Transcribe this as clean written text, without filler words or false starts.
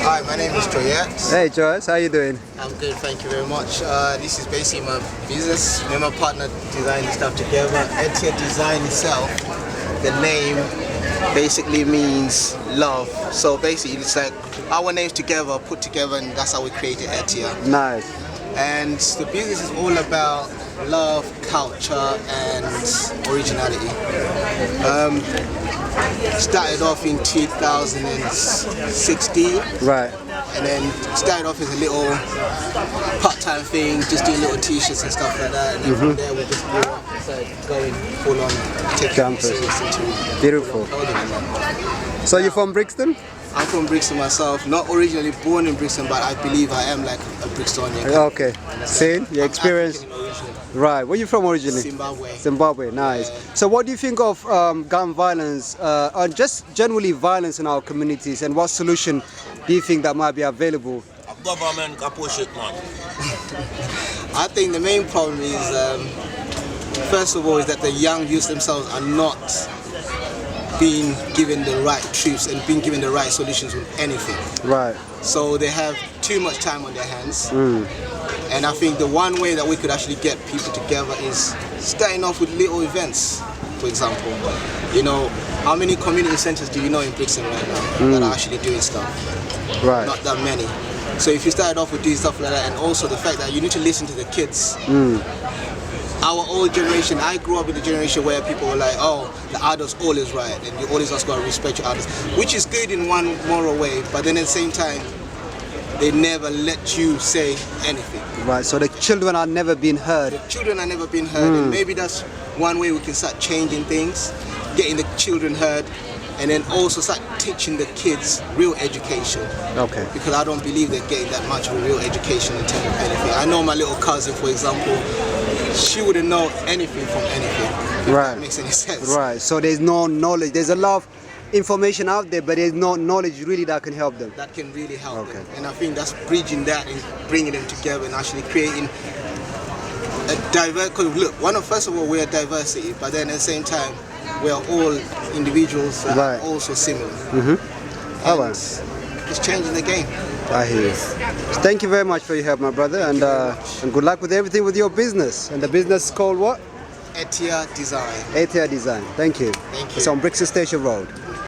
Hi, my name is Joyet. Hey Joyce, how you doing? I'm good, thank you very much. This is basically my business. Me and my partner designing stuff together. Etia Design itself, the name basically means love. So basically it's like our names together, put together, and that's how we created Etia. Nice. And the business is all about love, culture, and originality. Started off in 2016. Right. And then started off as a little part-time thing, just doing little t-shirts and stuff like that. And then from there we just grew up and started going full-on, taking it serious into Beautiful. clothing and that. So you're from Brixton? I'm from Brixton myself, not originally born in Brixton, but I believe I am like a Brixtonian. Okay. Same? Your experience? Right. Where are you from originally? Zimbabwe. Zimbabwe, nice. So what do you think of gun violence, or just generally violence in our communities, and what solution do you think that might be available? Government can push it, man. I think the main problem is, first of all, is that the young youth themselves are not being given the right truths and being given the right solutions with anything. Right. So they have too much time on their hands. And I think the one way that we could actually get people together is starting off with little events, for example. You know, how many community centers do you know in Brixton right now that are actually doing stuff? Right. Not that many. So if you started off with doing stuff like that, and also the fact that you need to listen to the kids. Our old generation, I grew up in the generation where people were like, oh, the adults always right, and you always just got to respect your adults, which is good in one moral way, but then at the same time, they never let you say anything. Right, so the children are never being heard. The children are never being heard, and maybe that's one way we can start changing things, getting the children heard, and then also start teaching the kids real education. Okay. Because I don't believe they're getting that much of a real education in terms of anything. I know my little cousin, for example, she wouldn't know anything from anything. If that makes any sense. Right, so there's no knowledge. There's a lot of information out there, but there's no knowledge really that can help them. That can really help them. And I think that's bridging that and bringing them together and actually creating a diverse, because look, first of all, we're a diversity, but then at the same time, we are all individuals that are also similar. It's changing the game. I hear you. Thank you very much for your help, my brother, and good luck with everything with your business. And the business is called what? Etia Design. Etia Design. Thank you. Thank you. It's on Brixton Station Road.